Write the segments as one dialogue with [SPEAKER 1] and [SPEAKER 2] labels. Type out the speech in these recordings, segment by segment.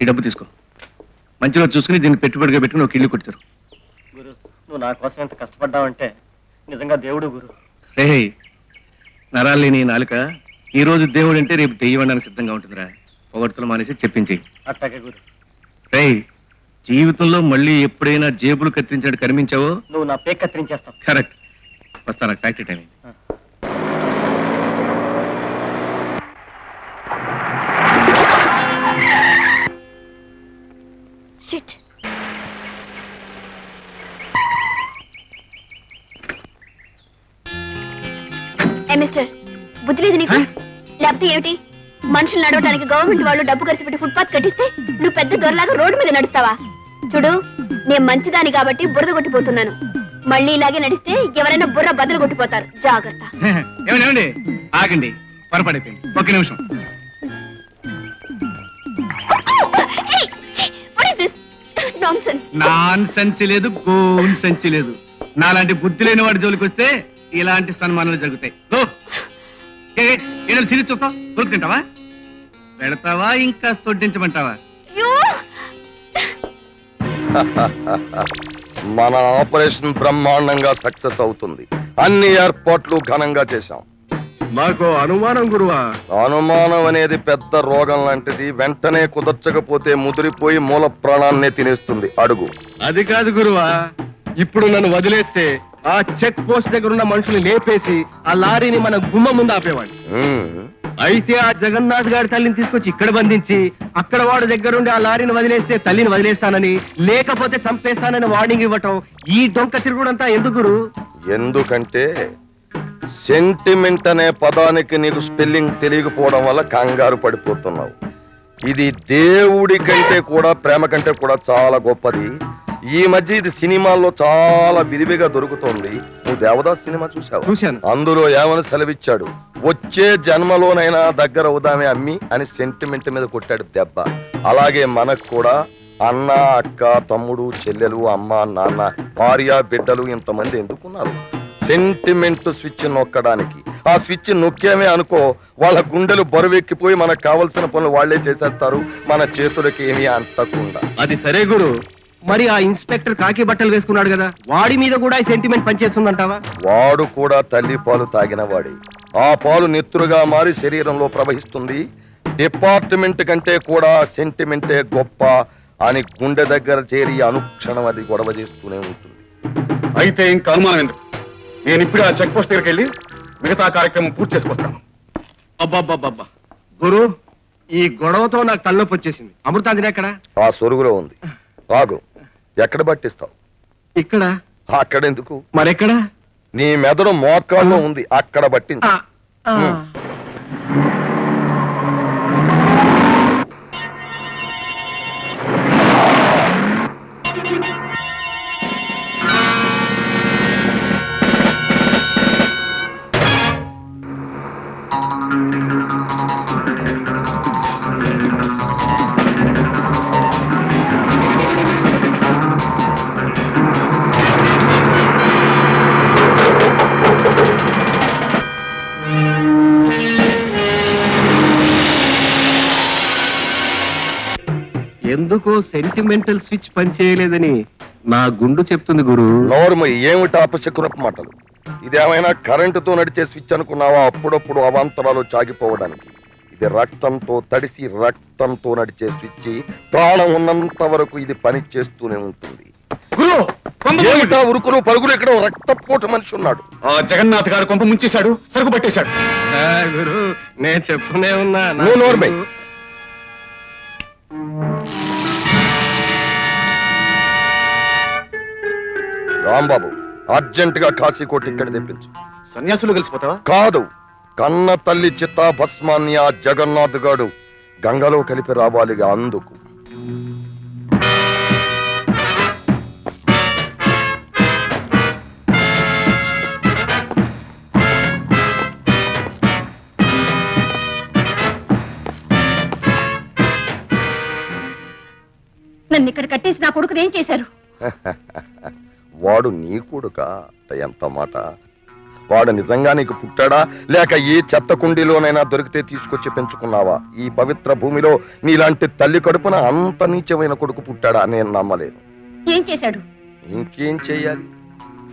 [SPEAKER 1] ఈ డబ్బు తీసుకో. మంచిగా చూసుకుని దీన్ని పెట్టుబడిగా పెట్టుకుని ఒక ఇల్లు కొట్టారు.
[SPEAKER 2] గురు, నువ్వు నా కోసం ఎంత కష్టపడ్డావంటే నిజంగా దేవుడు గురు.
[SPEAKER 1] రే, నరాలు లేని నాలుక ఈ రోజు దేవుడు అంటే రేపు దెయ్యమడానికి సిద్ధంగా ఉంటుందిరా. పొగడ్తలు మానేసి చెప్పించేయి.
[SPEAKER 2] అట్టాగే గురు.
[SPEAKER 1] రే, జీవితంలో మళ్ళీ ఎప్పుడైనా జేబులు కత్తిరించాడు కనిపించావో
[SPEAKER 2] నువ్వు నా పేక్ కత్తిరించేస్తావు.
[SPEAKER 1] కరెక్ట్. వస్తా, నాకు ఫ్యాక్టరీ టైం.
[SPEAKER 3] షిట్. మిస్టర్, బుద్ధి లేదు నీకు? లేకపోతే ఏమిటి? మనుషులు నడవడానికి గవర్నమెంట్ వాళ్ళు డబ్బు ఖర్చు పెట్టి ఫుట్పాత్ కట్టిస్తే నువ్వు పెద్ద దొరలాగా రోడ్డు మీద నడుస్తావా? చూడు, నేను మంచిదాని కాబట్టి బురద కొట్టిపోతున్నాను. మళ్ళీ ఇలాగే నడిస్తే ఎవరైనా బుర్ర బదులు కొట్టిపోతారు. జాగ్రత్త.
[SPEAKER 1] ఏమండి, ఆగండి, పొరపడిపోయింది. ఒక్క నిమిషం. నాన్ సంచి లేదు, గోన్ సంచి లేదు. నాలాంటి బుద్ధి లేని వాడి జోలికి వస్తే ఇలాంటి సన్మానాలు జరుగుతాయి. సిరి చూస్తావు, దొరికి తింటావా, పెడతావా, ఇంకా తొడ్డించమంటావా?
[SPEAKER 4] మన ఆపరేషన్ బ్రహ్మాండంగా సక్సెస్ అవుతుంది. అన్ని ఏర్పాట్లు ఘనంగా చేశాం.
[SPEAKER 5] నాకు అనుమానం గురువా.
[SPEAKER 4] అనుమానం అనేది పెద్ద రోగం లాంటిది. వెంటనే కుదర్చకపోతే ముదిరిపోయి మూల ప్రాణాన్నే తినేస్తుంది. అడుగు.
[SPEAKER 5] అది కాదు గురువా, ఇప్పుడు నన్ను వదిలేస్తే ఆ చెక్ పోస్ట్ దగ్గర ఉన్న మనుషులు లేపేసి ఆ లారీని మన గుమ్మ ముందు ఆపేవాడు. అయితే ఆ జగన్నాథ్ గారి తల్లిని తీసుకొచ్చి ఇక్కడ బంధించి అక్కడ వాడు దగ్గరుండి ఆ లారీని వదిలేస్తే తల్లిని వదిలేస్తానని, లేకపోతే చంపేస్తానని వార్నింగ్ ఇవ్వటం, ఈ డొంక తిరుగుడంతా ఎందుకు గురు?
[SPEAKER 4] ఎందుకంటే సెంటిమెంట్ అనే పదానికి నీకు స్పెల్లింగ్ తెలియకపోవడం వల్ల కంగారు పడిపోతున్నావు. ఇది దేవుడి కంటే కూడా, ప్రేమ కంటే కూడా చాలా గొప్పది. ఈ మధ్య ఇది సినిమాల్లో చాలా విరివిగా దొరుకుతోంది. నువ్వు దేవదాస్ సినిమా చూసావు?
[SPEAKER 5] చూశాను.
[SPEAKER 4] అందులో ఏమని సెలవిచ్చాడు? వచ్చే జన్మలోనైనా దగ్గర అవుదామే అమ్మి అని సెంటిమెంట్ మీద కొట్టాడు దెబ్బ. అలాగే మనకు కూడా అన్న, అక్క, తమ్ముడు, చెల్లెలు, అమ్మ, నాన్న, భార్య, బిడ్డలు ఇంతమంది ఎందుకున్నారు? Sentiment switch నొక్కడానికి. ఆ స్విచ్ నొక్కేమే అనుకో, వాళ్ళ గుండెలు బరువెక్కిపోయి మనకు కావలసిన పనులు వాళ్లే చేసేస్తారు, మన చేతులకి ఏమీ అంటకుండా.
[SPEAKER 5] అది సరే గురు, మరి ఆ ఇన్స్పెక్టర్ కాకి బట్టలు వేసుకున్నాడు కదా, వాడి మీద కూడా ఈ సెంటిమెంట్ పనిచేస్తుందంటావా?
[SPEAKER 4] వాడు కూడా తల్లి పాలు తాగిన వాడి. ఆ పాలు నెత్తురుగా మారి శరీరంలో ప్రవహిస్తుంది. డిపార్ట్మెంట్ కంటే కూడా సెంటిమెంటే గొప్ప అని గుండె దగ్గర చేరి అనుక్షణం అది గొడవ చేస్తూనే ఉంటుంది.
[SPEAKER 5] అయితే ఇంకా అనుమానం ఎందుకు? నేను ఇప్పుడు ఆ చెక్ పోస్ట్ దగ్గరికి వెళ్ళి మిగతా కార్యక్రమం పూర్తి చేసుకొస్తాను. అబ్బాబ్బాబ్బా గురు, ఈ గొడవతో నాకు తలనొప్పి వచ్చేసింది. అమృతాంజనే ఎక్కడ?
[SPEAKER 4] ఆ సొరుగులో ఉంది. ఆగు. ఎక్కడ పట్టిస్తావు?
[SPEAKER 5] ఇక్కడ.
[SPEAKER 4] అక్కడెందుకు?
[SPEAKER 5] మరెక్కడ?
[SPEAKER 4] నీ మెదడు మోకాల్లో ఉంది, అక్కడ పట్టింది.
[SPEAKER 5] ఎందుకో సెంటిమెంటల్ స్విచ్ పనిచేయలేదని నా గుండు చెప్తుంది గురు.
[SPEAKER 4] నోర్మ, ఏమిటి అపశకునపు మాటలు? ఇదేమైనా కరెంటుతో నడిచే స్విచ్ అనుకున్నావా? అప్పుడప్పుడు అవాంతరాలు చాగిపోవడానికి. ఇది రక్తంతో తడిసి రక్తంతో నడిచే స్విచ్. ప్రాణం ఉన్నంత వరకు ఇది పని చేస్తూనే ఉంటుంది. ఏమిటా ఉరుకులు పరుగులు? ఇక్కడ రక్తపోటు మనిషి ఉన్నాడు.
[SPEAKER 5] ఆ జగన్నాథ్ గారు కొంప ముంచేశాడు, సరుకు పట్టేశాడు. గురు, నేను చెప్తూనే ఉన్నా.
[SPEAKER 4] నోర్మై, రాంబాబు, అర్జెంట్ గా కాశీకోట ఇక్కడ తెప్పించు.
[SPEAKER 5] సన్యాసులు కలిసిపోతావా?
[SPEAKER 4] కాదు, కన్న తల్లి చిత్తా భస్మాన్ని ఆ జగన్నాథ్ గాడు గంగలో కలిపి రావాలిగా, అందుకు.
[SPEAKER 3] నన్ను ఇక్కడ కట్టేసి నా కొడుకుని ఏం చేశారు?
[SPEAKER 4] వాడు నీ కొడుకా? ఎంత మాట! వాడు నిజంగా నీకు పుట్టాడా లేక ఏ చెత్త కుండీలోనైనా దొరికితే తీసుకొచ్చి పెంచుకున్నావా? ఈ పవిత్ర భూమిలో నీలాంటి తల్లి కడుపున అంత నీచమైన కొడుకు పుట్టాడా? నేను నమ్మలేను.
[SPEAKER 3] ఏం చేశాడు?
[SPEAKER 4] ఇంకేం చెయ్యాలి?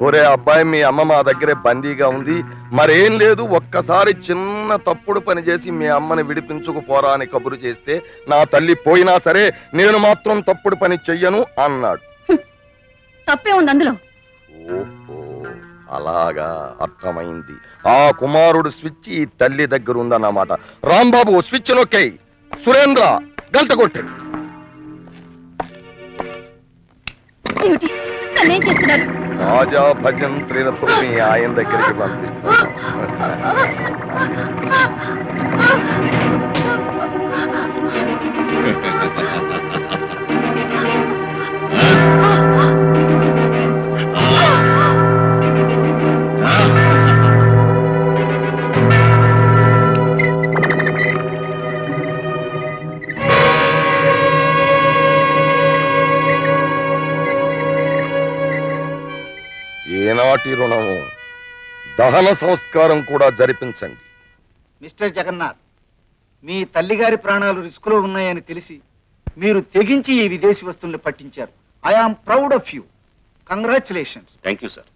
[SPEAKER 4] ఒరే అబ్బాయి, మీ అమ్మ మా దగ్గరే బందీగా ఉంది, మరేం లేదు, ఒక్కసారి చిన్న తప్పుడు పని చేసి మీ అమ్మని విడిపించుకుపోరా అని కబురు చేస్తే నా తల్లి పోయినా సరే నేను మాత్రం తప్పుడు పని చెయ్యను అన్నాడు.
[SPEAKER 3] తప్పే ఉంది అందులో.
[SPEAKER 4] ఓహో, అలాగా, అర్థమైంది. ఆ కుమారుడు స్విచ్ ఈ తల్లి దగ్గర ఉందన్నమాట. రాంబాబు స్విచ్ నొక్కాయి. సురేంద్ర గంట కొట్టే.
[SPEAKER 3] ఏమిటి ఏం చేస్తున్నారు?
[SPEAKER 4] రాజా భజంత్రులతో మీ ఆయన దగ్గరికి పంపిస్తాను. ఏనాటి రుణము? దహన సంస్కారం కూడా జరిపించండి.
[SPEAKER 6] మిస్టర్ జగన్నాథ్, మీ తల్లిగారి ప్రాణాలు రిస్కులో ఉన్నాయని తెలిసి మీరు తెగించి ఈ విదేశీ వస్తువుల్ని పట్టించారు. I am proud of you. Congratulations.
[SPEAKER 2] Thank you sir.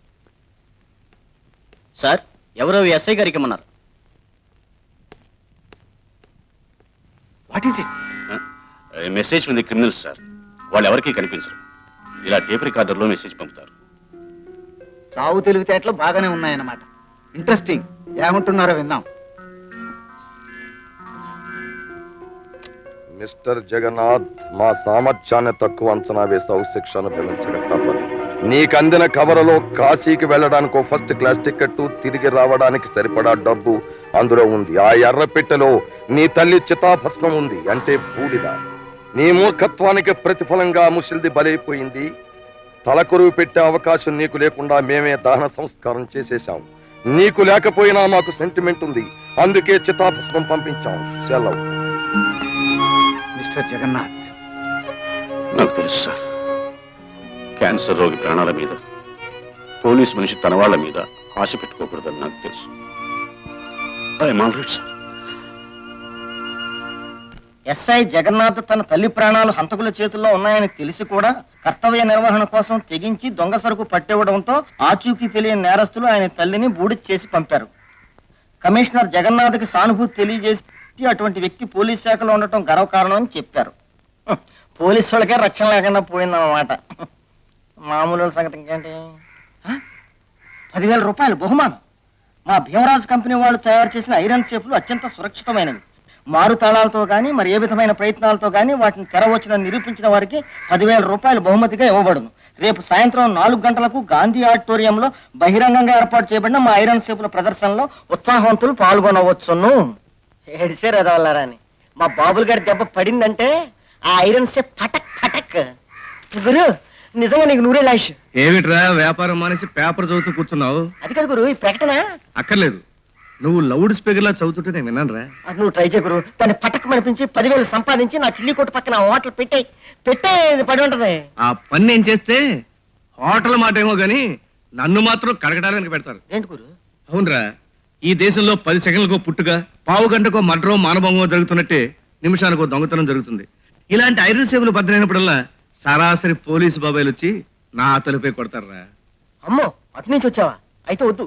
[SPEAKER 2] Sir, ఎవరో ఎస్ఐ గారికి ఇమ్మన్నారు.
[SPEAKER 6] What is it?
[SPEAKER 7] మెసేజ్ ఉంది క్రిమినల్స్ సార్. వాళ్ళు ఎవరికీ కనిపించరు. ఇలా టేప్ రికార్డర్లో మెసేజ్ పంపుతారు.
[SPEAKER 6] చావు తెలివితేటలు బాగానే ఉన్నాయన్నమాట. ఇంట్రెస్టింగ్. ఏమంటున్నారో విందాం.
[SPEAKER 4] మిస్టర్ జగన్నాథ్, మా సామర్థ్యాన్ని తక్కువ అంచనా వేసి శిక్షను పిలించక తప్పదు. నీకు అందిన కవరలో కాశీకి వెళ్ళడానికి ఫస్ట్ క్లాస్ టికెట్, తిరిగి రావడానికి సరిపడా డబ్బు అందులో ఉంది. ఆ ఎర్ర పెట్టెలో నీ తల్లి చితాభస్మం ఉంది, అంటే బూడిద. నీ మూర్ఖత్వానికి ప్రతిఫలంగా ముసిల్ది బలైపోయింది. తలకొరువు పెట్టే అవకాశం నీకు లేకుండా మేమే దహన సంస్కారం చేసేశాం. నీకు లేకపోయినా మాకు సెంటిమెంట్ ఉంది, అందుకే చితాభస్మం పంపించాం. సెలవు.
[SPEAKER 6] మిస్టర్ జగన్నాథ్,
[SPEAKER 7] నాకు తెలుసు సార్. క్యాన్సర్ రోగి ప్రాణాల మీద పోలీస్ మనిషి తన వాళ్ళ మీద ఆశ పెట్టుకోకూడదని నాకు తెలుసు. I'm all right sir.
[SPEAKER 2] SI Jagannath తన తల్లి ప్రాణాలు హంతకుల చేతుల్లో ఉన్నాయని తెలిసి కూడా కర్తవ్య నిర్వహణ కోసం తెగించి దొంగ సరుకు పట్టివ్వడంతో ఆచూకీ తెలియని నేరస్తులు ఆయన తల్లిని బూడిద చేసి పంపారు. కమిషనర్ జగన్నాథ్కి సానుభూతి తెలియజేసి అటువంటి వ్యక్తి పోలీస్ శాఖలో ఉండటం గర్వకారణం అని చెప్పారు. పోలీసు వాళ్ళకే రక్షణ లేకుండా పోయిందన్నమాట. మామూలు సంగతి ఇంకేంటి? 10,000 రూపాయలు బహుమానం. మా భీమరాజు కంపెనీ వాళ్ళు తయారు చేసిన ఐరన్ సేఫ్లు అత్యంత సురక్షితమైనవి. మారు తాళాలతో గానీ మరి ఏ విధమైన ప్రయత్నాలతో గానీ వాటిని తెరవచ్చిన నిరూపించిన వారికి 10,000 రూపాయలు బహుమతిగా ఇవ్వబడును. రేపు సాయంత్రం 4 గంటలకు గాంధీ ఆడిటోరియంలో బహిరంగంగా ఏర్పాటు చేయబడిన మా ఐరన్ సేపుల ప్రదర్శనలో ఉత్సాహవంతులు పాల్గొనవచ్చును. ఏడిసారు ఎదవల్లారా అని. మా బాబులు గారి దెబ్బ పడిందంటే ఆ ఐరన్ సేప్ పటక్ పటక్. గురు, నిజంగా నీకు నూరే లాష్.
[SPEAKER 1] ఏమిట్రా వ్యాపారం మానేసి పేపర్ చదువుతూ కూర్చున్నావు?
[SPEAKER 2] అది కదా గురు, ఈ ప్రకటన
[SPEAKER 1] అక్కర్లేదు, నువ్వు లౌడ్ స్పీకర్ లా చదువుతుంటే నేను విన్నాను రా.
[SPEAKER 2] అది నువ్వు ట్రై చేయకురు. దాన్ని పటక్ మనిపించి 10,000 సంపాదించి నా కిళ్ళి కొట్టు పక్కన హోటల్ పెట్టే పడి ఉంటది.
[SPEAKER 1] ఆ పని నేను చేస్తే హోటల్ మాట ఏమో గాని నన్ను మాత్రం కడగడానికి పెడతారు.
[SPEAKER 2] ఏంటి గురు?
[SPEAKER 1] అవునరా, ఈ దేశంలో 10 సెకండ్లకో పుట్టుగా, పావు గంటకో మర్డరో మానభంగమో జరుగుతున్నట్టే నిమిషానికో దొంగతనం జరుగుతుంది. ఇలాంటి ఐరన్ సేవలు భద్రైనప్పుడల్లా సరాసరి పోలీసు బాబాయిలు వచ్చి నా తలుపై కొడతారా.
[SPEAKER 2] అమ్మో, అటు నుంచి వచ్చావా? అయితే వద్దు.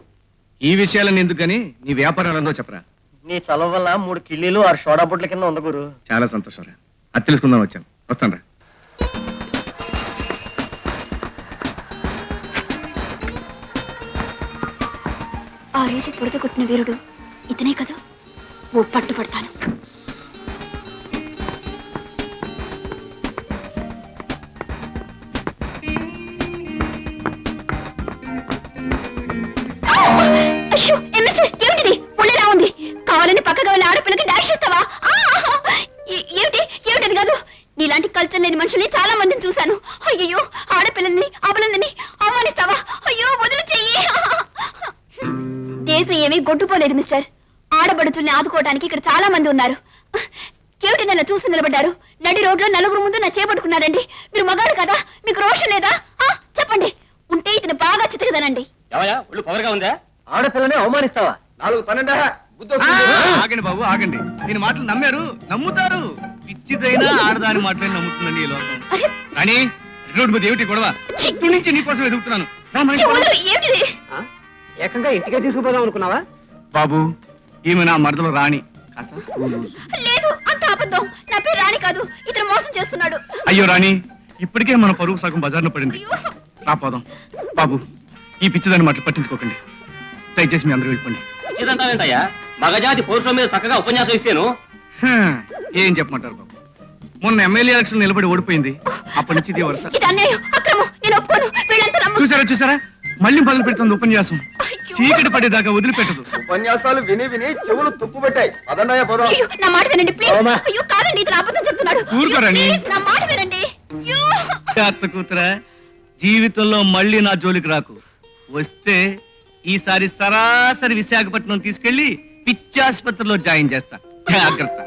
[SPEAKER 1] ఈ విషయాలను ఎందుకని నీ వ్యాపారాలందో చెప్పరా.
[SPEAKER 2] నీ చలవ వల్ల 3 కిళ్ళీలు 6 సోడా బుట్ల కింద ఉంది గురు.
[SPEAKER 1] చాలా సంతోషం రా, అది తెలుసుకుందాం వచ్చాను. వస్తాను రా.
[SPEAKER 3] ఆ రోజు పుడత కొట్టిన వీరుడు ఇతనే కదా, ఓ పట్టుపడతాను. అయ్యో, ఏమిటిది? పుల్లెలా ఉంది. కావాలని పక్కగా వెళ్ళి ఆడపిల్లకి డాష్ ఇస్తావా? ఏమిటది కాదు. నీలాంటి కల్చర్ లేని మనుషుల్ని చాలా మందిని చూశాను. అయ్యో, ఆడపిల్లని అబలని అవమానిస్తావా? అయ్యో, వదిలి చెయ్యి. దేశం ఏమీ గొడ్డుపోలేదు మిస్టర్. ఆడబడుచుల్ని ఆదుకోవడానికి ఇక్కడ చాలా మంది ఉన్నారు. కేవిటి నన్ను చూసి నిలబడ్డారు. నడి రోడ్లో 4 ముందు నా చేపట్టుకున్నారండి. మీరు మగాడు కదా, మీకు రోషం లేదా? చెప్పండి, ఉంటే ఇతను బాగా చితకదనండి.
[SPEAKER 2] ఒళ్ళు పవర్గా ఉందా? ఆడపిల్లని అవమానిస్తావా?
[SPEAKER 5] 4 12
[SPEAKER 1] ఆగండి బాబు ఆగండి. దీని మాటలు నమ్మారు, నమ్ముతారు. పిచ్చిదైనా ఆడదాని మాటలని నమ్ముతుందండి ఈ లోకం.
[SPEAKER 3] అరే,
[SPEAKER 1] కానీ రోడ్డు మీద ఏమిటి గొడవ? ఇప్పటి నుంచి నీకోసం ఎదుగుతున్నాను. రా, మన
[SPEAKER 3] ఛీ,
[SPEAKER 1] ఇంటికి
[SPEAKER 3] వదలు, ఏమిటిది?
[SPEAKER 2] ఏకంగా ఇంటికే తీసుకుపోదాం అనుకున్నావా?
[SPEAKER 1] బాబు ఈమె నా మరదలు రాణి. కాస్త స్కూలు.
[SPEAKER 3] లేదు, అంత అబద్ధం. నా పేరు రాణి కాదు, ఇతను మోసం చేస్తున్నాడు.
[SPEAKER 1] అయ్యో రాణి, ఇప్పటికే మన పరువు సగం బజార్లో పడింది.
[SPEAKER 3] అయ్యో,
[SPEAKER 1] రాపోదాం. బాబు ఈ పిచ్చిదాని మాటలు పట్టించుకోకండి. దయచేసి మీ అందరూ వెళ్ళిపోండి.
[SPEAKER 8] ఇదంటావేంటయ్యా? మగజాతి పౌరుషం మీద చక్కగా ఉపన్యాసం ఇస్తేను
[SPEAKER 1] హ్మ్, ఏం చెప్పమంటారు బాబు? మొన్న ఎమ్మెల్యే ఎలక్షన్ నిలబడి ఓడిపోయింది. అప్పటి నుంచి ఇదే వరుస.
[SPEAKER 3] ఇది అన్యాయం, అక్రమం. నేను ఒప్పుకోను. వీళ్ళంతా నమ్ము.
[SPEAKER 1] చూసారా మళ్ళీ మొదలు పెడుతుంది ఉపన్యాసం.
[SPEAKER 3] అయ్యో.
[SPEAKER 1] చీకటి పడేదాకా వదిలిపెట్టదు.
[SPEAKER 5] ఉపన్యాసాలు విని విని చెవులు తుప్పు పెట్టాయి. అదండయ్య పోదాం.
[SPEAKER 3] అయ్యో, నా మాట వినండి ప్లీజ్.
[SPEAKER 2] ఓమా.
[SPEAKER 3] అయ్యో కాదండి, ఇతను అబద్ధం చెప్తున్నాడు.
[SPEAKER 1] ఊరుకోరండి.
[SPEAKER 3] అయ్యో, ప్లీజ్, నా మాట వినండి. అయ్యో.
[SPEAKER 1] అత్త కూతురా, జీవితంలో మళ్ళీ నా జోలికి రాకు. వస్తే ఈసారి సరాసరి విశాఖపట్నం తీసుకెళ్లి పిచ్చాసుపత్రిలో జాయిన్ చేస్తా. జాగ్రత్త.